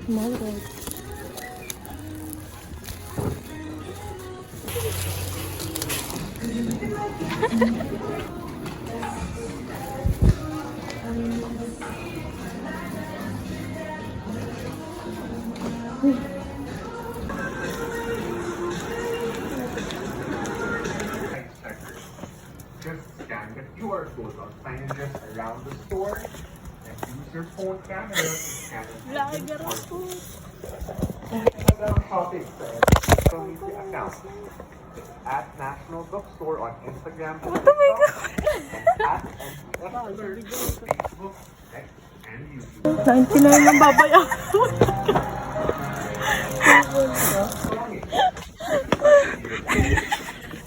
Mahal. Just scan the QR code on signages around the store and use your phone camera to scan it. Lager ako. Shopping community account. It's at National Bookstore on Instagram and TikTok, and at NBS Facebook, X, and YouTube. 99 ang babayaran.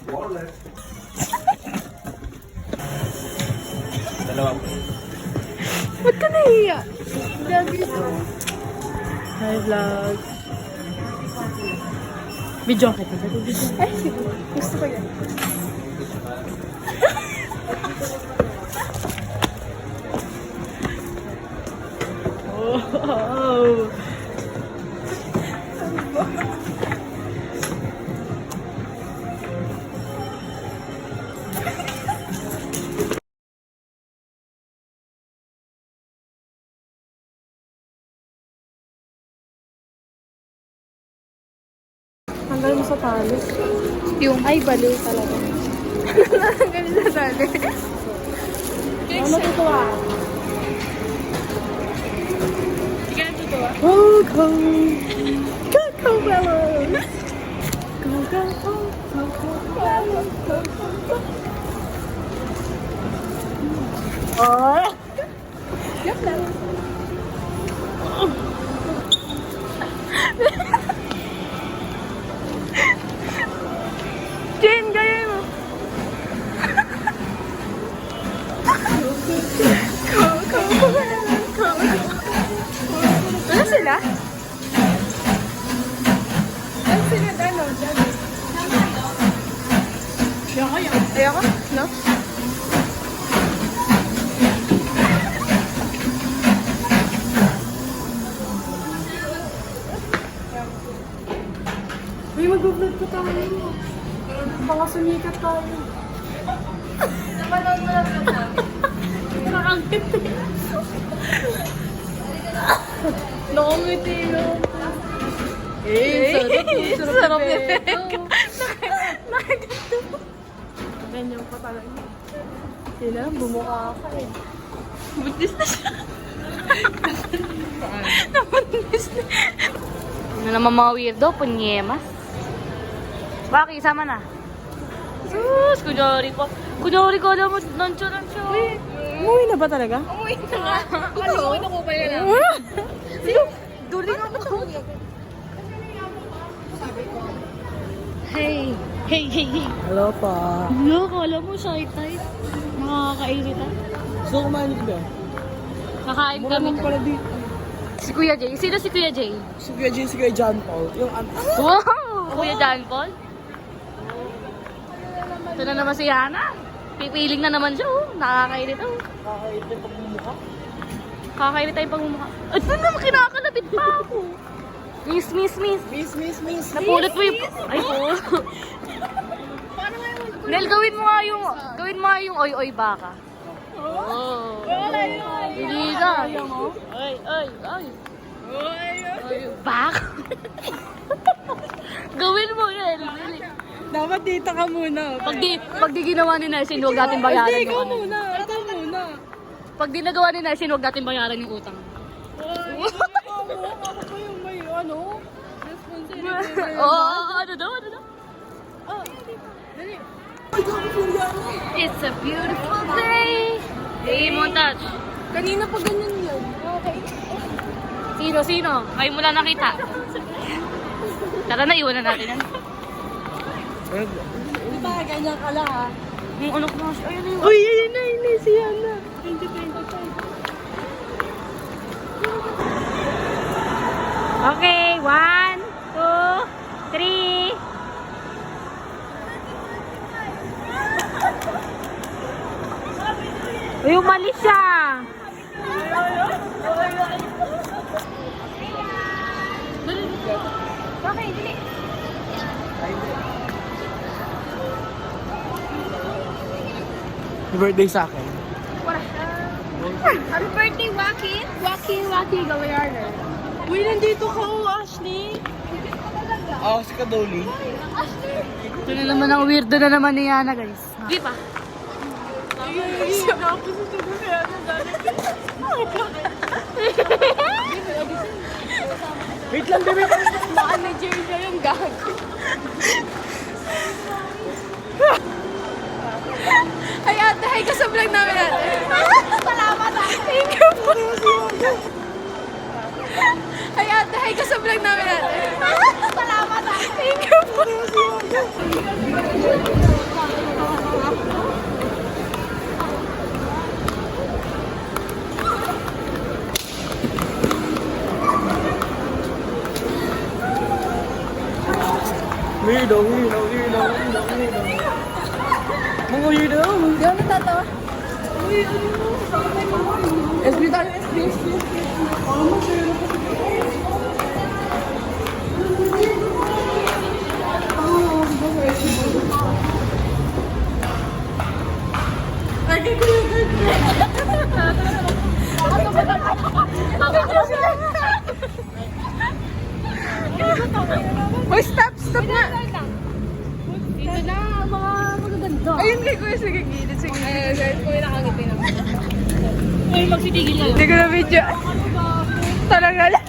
Wallet. Ba't ka nahiya? Hi vlog. Video kita. Ay, gusto ko yan. Oh. Tanggal mo sa tali. Yung ay baliw talaga. Tanggal sa tali. Ano natutuwa? Sige na tutuwa. Go, go! Go, go, fellows! Go, go, go! Go, go, fellows! Go, go, go! Oh! Yup lang. Jin, gaya mo. Ano sila? Ano sila? Ano? Ayoko? No? Uy, mag-vlog ko tayo. Baka sumikat tayo. Napanood mo lang namin. Nakangkit. Nakangiti yun. Sarap yung ito. Nakaganda. Ganyan pa talaga. Sila, bumuka ka eh. Buntis na siya. Nabuntis na. Ano naman mga weirdo? Punyemas. Bakit? Sama na. Sus! Kunyari pa. Kunyari ka alam mo. Nancho. Umuwi na ba talaga? Umuwi na nga. Ito, ko pa yan. Sino? Duling ako. Hey. Hello pa. Hello, kala mo shy type. Nakakairita. So, kumain ba? Kakain Mura kami. lang pala dito. Si Kuya Jay. Sino si Kuya Jay? Si Kuya Jin, si Kuya John Paul. Yung Wow! Kuya John Paul? Ito na naman si Hana. Pipiling na naman siya. Nakakairita. Kakain yung pagmumukha. Kakairita yung pagmumukha. Ito naman kinakalabit pa ako. Miss. Miss. Napulot mo yung... Ay po. Nel, gawin mo nga yung oy-oy baka. Oh. Hindi ka. Ay. Baka. Gawin mo, Nel. Dapat dito ka muna. Pag di ginawa ni Nelson, huwag natin bayaran Hindi, yung ikaw ano. muna. Ikaw muna. Pag di nagawa ni Nelson, huwag natin bayaran yung utang. Ako pa yung may responsibility. Ano daw? It's a beautiful day. Hey, montage. Kanina pa ganyan yun. Okay. Sino? Ay, mula nakita. Tara na, iwan na natin yan. Di ba ganyan ka lang ha? Yung ano ko na siya. Ayun na yun. Uy, yun na, si Yana. 2025. Okay, 1, 2, 3. Uy, umalis siya. birthday sa akin. Happy birthday, Joaquin! Joaquin, Gawayaner. Uy, nandito ka, Ashley. Ako si Kadoli. Ito na naman ang weirdo na naman ni Yana, guys. Di pa? Wait lang, bebe. Baka na Jerry yung gago. Ay, ate, hi ka sa vlog namin, ate. Salamat, ate. Thank you po. Ay, ate, hi ka sa vlog namin, ate. Salamat, ate. Thank you po. Weirdo. Mga weirdo. Di ako natatawa. SB tayo, SB. Hoy, stop na! Dito na, mga magaganda. Ayun kay Kuya, sige, gilid. Sige, ayun, Kuya, nakangiti naman. Ay, magsitigil kayo. Hindi ko na video. Talaga lang.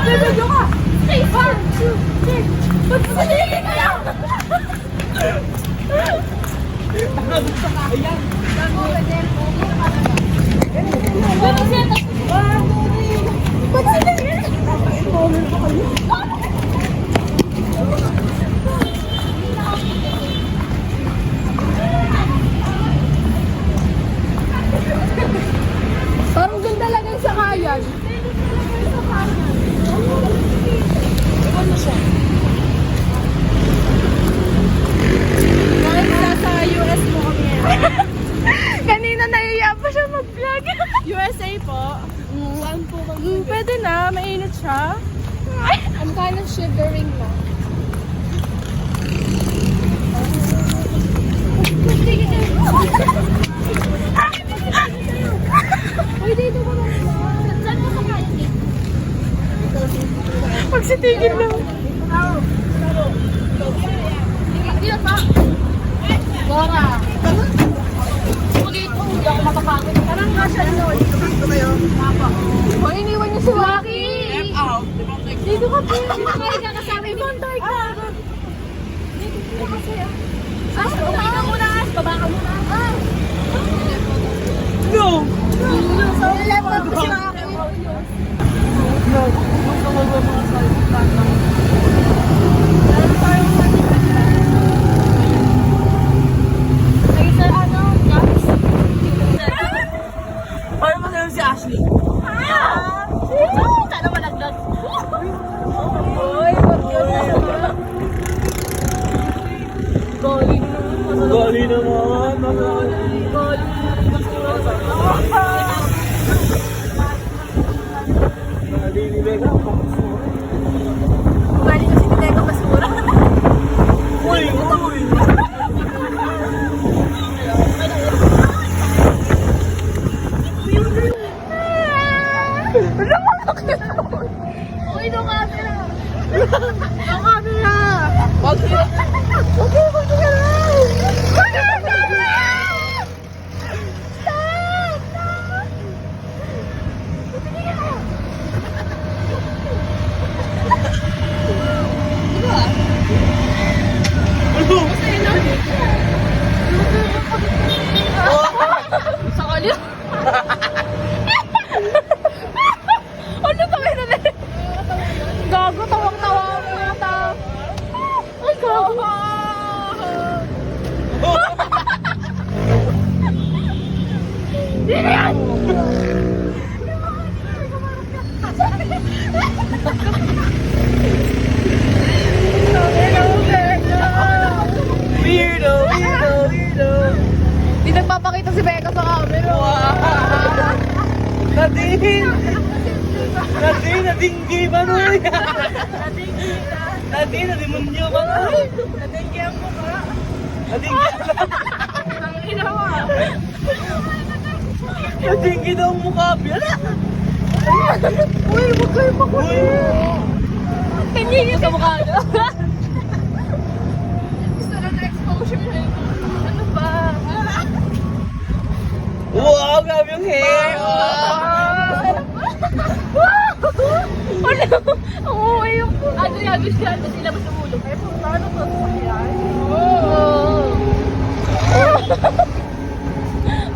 Video ka! Okay, 1, 2, 3. Magsasaligin ka lang! Parang ganda lang yung sakayan. Ano siya? Kahit nasa US mo kami. Kanina nahiya pa siya mag-vlog. USA po. Saan po kami? Pwede na, mainit siya. I'm kind of shivering na. Uy, dito ko na. Saan mo kakain dito? Magsitigil lang. Dito pa. Bora. Ako dito. Hindi ako mapapagod. Parang nasa dito kayo. O, iniwan niyo si Waki. Dito ka po. Dito kayo kakasama. Ibang tayo ka. Dito kasi. Umay ka muna. Baba ka muna. No! So, laptop ko si Waki. Ay, sir, ano? Guys? Paano mo sa'yo si Ashley? Sana malagdag. Uy, Gali naman. Gali ni Vega. Bali kasi ni Teka Basura. Uy! Uy, no camera! No camera! Okay, wag ka lang! Stop! Stop! Sa kalyo? Ano ba kayo na gago, tawang-tawa ang puta. Ay, gago. Hindi na yan! Weirdo, weirdo, weirdo. Di nagpapakita si Becca sa camera. Nadine! Nadine, nadinggi ba no? Nadine, nadimunyo ba no? Nadinggi ang mukha. Nadinggi Nadinggi daw ang mukha. Uy, wag kayo makulit. Kaningin sa mukha niya. Gusto na na-exposure na yun. Ano ba? Wow, grabe yung hair! Ano? Ang uwi yung... Ano yan? Gusto yan? Mas ilabas ng ulo. Eh, paano ba sa yan?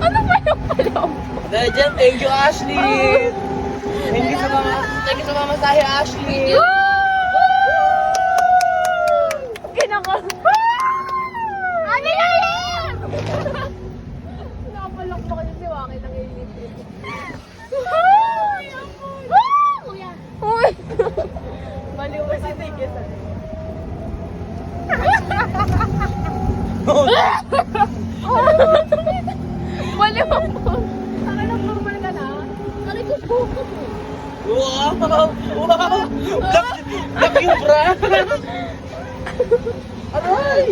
Ano ba yung palaw? Dahil dyan, thank you, Ashley! Thank you sa mga masahe, Ashley! Kinakal. Ano yan? Nakapalak mo kayo si Waki ng ilipin. Kuya. Uy! Baliw ba si Tigis? Baliw ako. Saka nang normal ka na. Kali ko buko mo. Wow! Wow! Black yung bra! Aray!